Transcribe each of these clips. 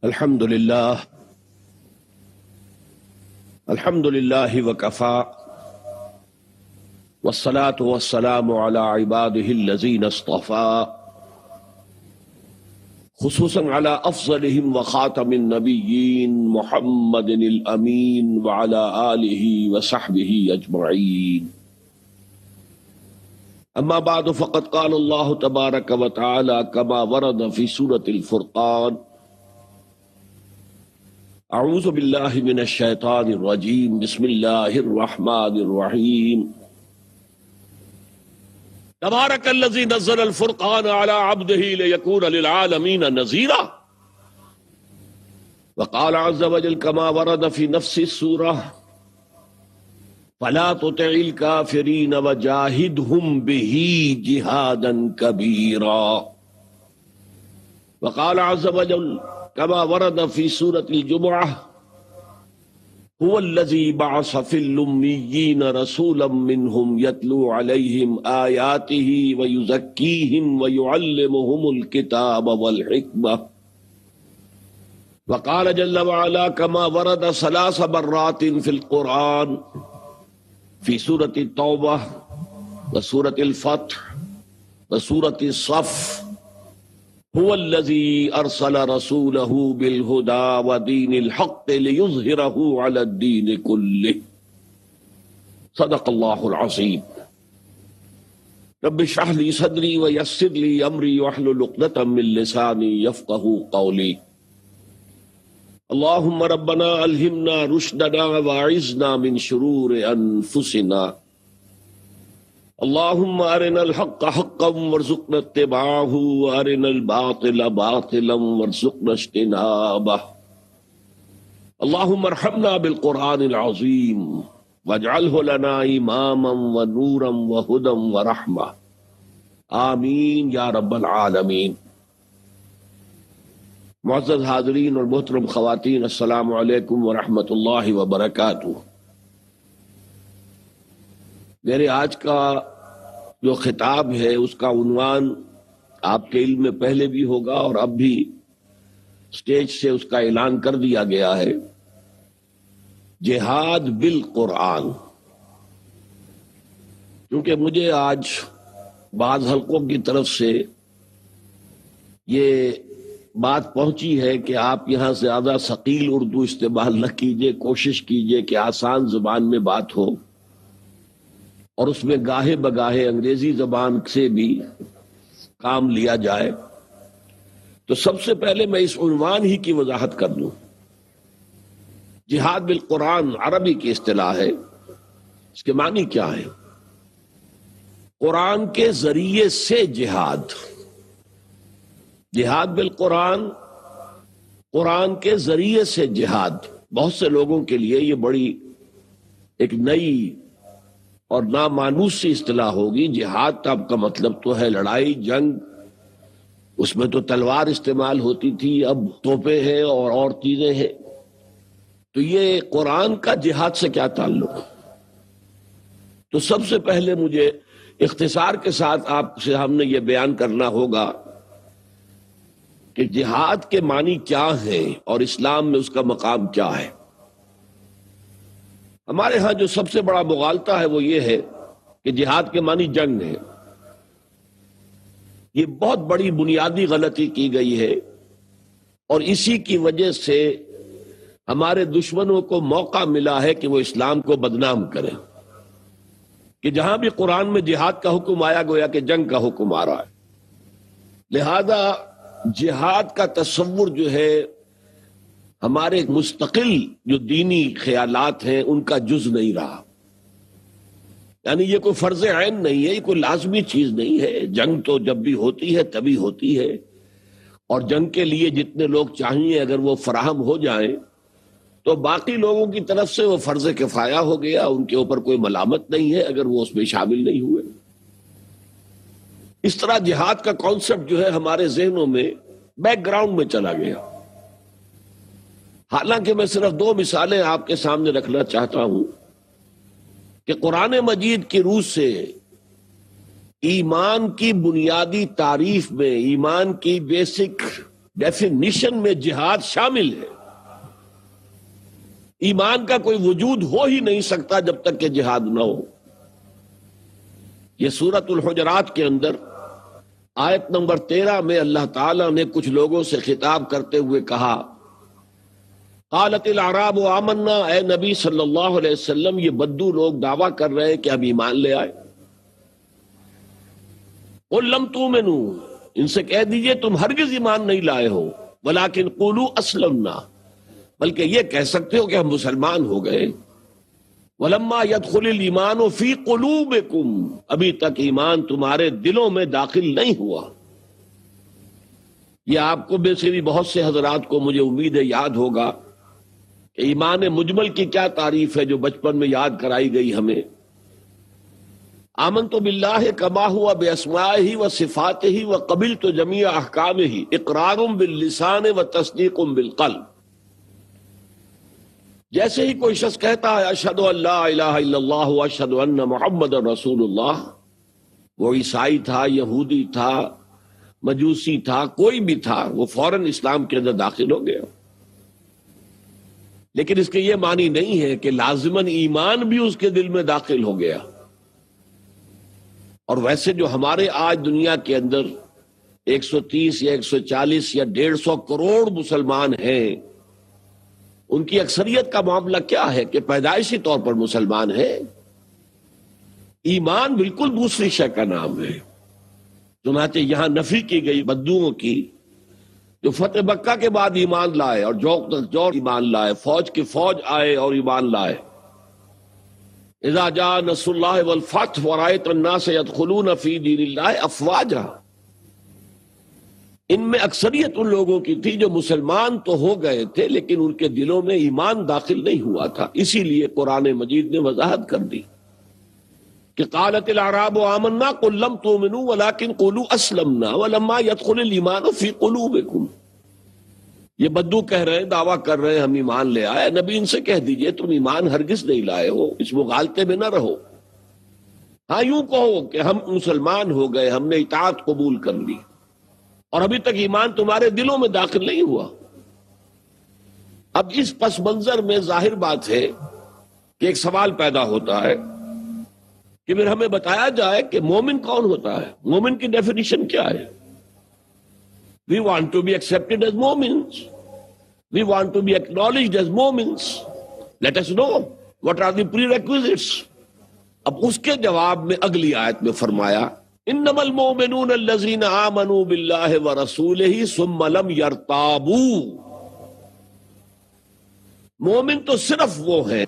الحمد لله وكفى والصلاة والسلام على عباده الذين اصطفى خصوصا على أفضلهم وخاتم النبيين محمد الأمين وعلى آله وصحبه أجمعين. أما بعد فقد قال الله تبارك وتعالى كما ورد في سورة الفرقان: اعوذ باللہ من الشیطان الرجیم بسم اللہ الرحمن الرحیم تبارک الذی نزل الفرقان علی عبدہ لیکون للعالمین نذیرا. وقال عز وجل كما ورد في نفس السورة: فلا تطع الكافرین وجاہدہم بہ جہادا کبیرا. وقال عز وجل كما ورد في سورة الجمعة: هو الذي بعث في الأميين رسولا منهم يتلو عليهم آياته ويزكيهم ويعلمهم الكتاب والحكمة. وقال جل وعلا كما ورد 3 مرات في القرآن في سورة التوبة وسورة الفتح وسورة الصف: هو الذي أرسل رسوله بالهدى ودين الحق ليظهره على الدين كله. صدق الله العظيم. رب اشرح لي صدري ويسر لي أمري واحلل عقدة من لساني يفقهوا قولي. اللهم ربنا ألهمنا رشدنا وأعذنا من شرور أنفسنا. اللهم أرنا الحق حقا وارزقنا اتباعه وأرنا الباطل باطلا وارزقنا اجتنابه. اللهم ارحمنا بالقرآن العظيم واجعله لنا إماما ونورا وهدى ورحمة. آمین یا رب العالمین. معزز حاضرین اور محترم خواتین، السلام علیکم ورحمۃ اللہ وبرکاتہ. میرے آج کا جو خطاب ہے اس کا عنوان آپ کے علم میں پہلے بھی ہوگا اور اب بھی سٹیج سے اس کا اعلان کر دیا گیا ہے: جہاد بالقرآن. کیونکہ مجھے آج بعض حلقوں کی طرف سے یہ بات پہنچی ہے کہ آپ یہاں زیادہ ثقیل اردو استعمال نہ کیجیے، کوشش کیجیے کہ آسان زبان میں بات ہو، اور اس میں گاہے بگاہے انگریزی زبان سے بھی کام لیا جائے. تو سب سے پہلے میں اس عنوان ہی کی وضاحت کر لوں. جہاد بالقرآن عربی کی اصطلاح ہے. اس کے معنی کیا ہے؟ قرآن کے ذریعے سے جہاد. جہاد بالقرآن، قرآن کے ذریعے سے جہاد. بہت سے لوگوں کے لیے یہ بڑی ایک نئی اور نامانوس سی اصطلاح ہوگی. جہاد کا مطلب تو ہے لڑائی، جنگ. اس میں تو تلوار استعمال ہوتی تھی، اب توپیں ہیں اور چیزیں ہیں. تو یہ قرآن کا جہاد سے کیا تعلق؟ تو سب سے پہلے مجھے اختصار کے ساتھ آپ سے ہم نے یہ بیان کرنا ہوگا کہ جہاد کے معنی کیا ہیں اور اسلام میں اس کا مقام کیا ہے. ہمارے ہاں جو سب سے بڑا مغالطہ ہے وہ یہ ہے کہ جہاد کے معنی جنگ ہے. یہ بہت بڑی بنیادی غلطی کی گئی ہے، اور اسی کی وجہ سے ہمارے دشمنوں کو موقع ملا ہے کہ وہ اسلام کو بدنام کریں. کہ جہاں بھی قرآن میں جہاد کا حکم آیا گویا کہ جنگ کا حکم آ رہا ہے. لہذا جہاد کا تصور جو ہے ہمارے مستقل جو دینی خیالات ہیں ان کا جز نہیں رہا. یعنی یہ کوئی فرض عین نہیں ہے، یہ کوئی لازمی چیز نہیں ہے. جنگ تو جب بھی ہوتی ہے تبھی ہوتی ہے، اور جنگ کے لیے جتنے لوگ چاہیے اگر وہ فراہم ہو جائیں تو باقی لوگوں کی طرف سے وہ فرض کفایہ ہو گیا. ان کے اوپر کوئی ملامت نہیں ہے اگر وہ اس میں شامل نہیں ہوئے. اس طرح جہاد کا کانسیپٹ جو ہے ہمارے ذہنوں میں بیک گراؤنڈ میں چلا گیا. حالانکہ میں صرف 2 مثالیں آپ کے سامنے رکھنا چاہتا ہوں کہ قرآن مجید کی روح سے ایمان کی بنیادی تعریف میں، ایمان کی بیسک ڈیفینیشن میں جہاد شامل ہے. ایمان کا کوئی وجود ہو ہی نہیں سکتا جب تک کہ جہاد نہ ہو. یہ سورۃ الحجرات کے اندر آیت نمبر 13 میں اللہ تعالیٰ نے کچھ لوگوں سے خطاب کرتے ہوئے کہا، قالت الاعراب آمنا، اے نبی صلی اللہ علیہ وسلم یہ بدو لوگ دعویٰ کر رہے ہیں کہ ہم ایمان لے آئے. قل لم تؤمنوا، ان سے کہہ دیجئے تم ہرگز ایمان نہیں لائے ہو، ولکن قولوا اسلمنا، بلکہ یہ کہہ سکتے ہو کہ ہم مسلمان ہو گئے. ولما يدخل الایمان فی قلوبکم، ابھی تک ایمان تمہارے دلوں میں داخل نہیں ہوا. یہ آپ کو میں سے بھی بہت سے حضرات کو مجھے امید ہے یاد ہوگا کہ ایمان مجمل کی کیا تعریف ہے جو بچپن میں یاد کرائی گئی ہمیں. آمنت باللہ کما ہوا باسمائہ و صفاتہ و قبلت جمیع احکامہ اقرار باللسان و تصدیق بالقلب. جیسے ہی کوئی شخص کہتا ہے اشہد ان لا الہ الا اللہ و اشہد ان محمد رسول اللہ، وہ عیسائی تھا، یہودی تھا، مجوسی تھا، کوئی بھی تھا، وہ فوراً اسلام کے اندر داخل ہو گیا. لیکن اس کے یہ معنی نہیں ہے کہ لازماً ایمان بھی اس کے دل میں داخل ہو گیا. اور ویسے جو ہمارے آج دنیا کے اندر 130 یا 140 یا 150 کروڑ مسلمان ہیں، ان کی اکثریت کا معاملہ کیا ہے کہ پیدائشی طور پر مسلمان ہے. ایمان بالکل دوسری شے کا نام ہے. چنانچہ یہاں نفی کی گئی بدوؤں کی جو فتح مکہ کے بعد ایمان لائے اور جو ایمان لائے، فوج کی فوج آئے اور ایمان لائے. اذا جاء نصر اللہ والفتح ورأیت الناس يدخلون فی دین اللہ افواجا، ان میں اکثریت ان لوگوں کی تھی جو مسلمان تو ہو گئے تھے لیکن ان کے دلوں میں ایمان داخل نہیں ہوا تھا. اسی لیے قرآن مجید نے وضاحت کر دی کہ قالت الاعراب آمنا قل لم تؤمنوا ولکن قولوا اسلمنا ولما يدخل الايمان في قلوبكم. یہ بدو کہہ رہے ہیں، دعویٰ کر رہے ہیں ہم ایمان لے آئے. نبی ان سے کہہ دیجئے تم ایمان ہرگز نہیں لائے ہو، اس مغالطے میں نہ رہو. ہاں یوں کہو کہ ہم مسلمان ہو گئے، ہم نے اطاعت قبول کر لی، اور ابھی تک ایمان تمہارے دلوں میں داخل نہیں ہوا. اب اس پس منظر میں ظاہر بات ہے کہ ایک سوال پیدا ہوتا ہے کہ پھر ہمیں بتایا جائے کہ مومن کون ہوتا ہے، مومن کی ڈیفینیشن کیا ہے. We want to be accepted as Momins. We want to be acknowledged as Momins. Let us know what are the prerequisites. اب اس کے جواب میں اگلی آیت میں فرمایا انما المؤمنون الذين آمنوا بالله ورسوله ثم لم يرتابوا. مومن تو صرف وہ ہیں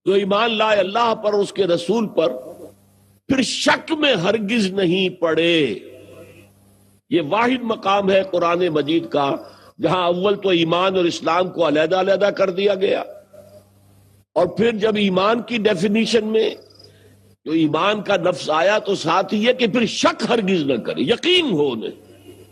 جو ایمان لائے اللہ پر، اس کے رسول پر، پھر شک میں ہرگز نہیں پڑے. یہ واحد مقام ہے قرآن مجید کا جہاں اول تو ایمان اور اسلام کو علیحدہ علیحدہ کر دیا گیا، اور پھر جب ایمان کی ڈیفینیشن میں جو ایمان کا لفظ آیا تو ساتھ ہی یہ کہ پھر شک ہرگز نہ کرے، یقین ہو انہیں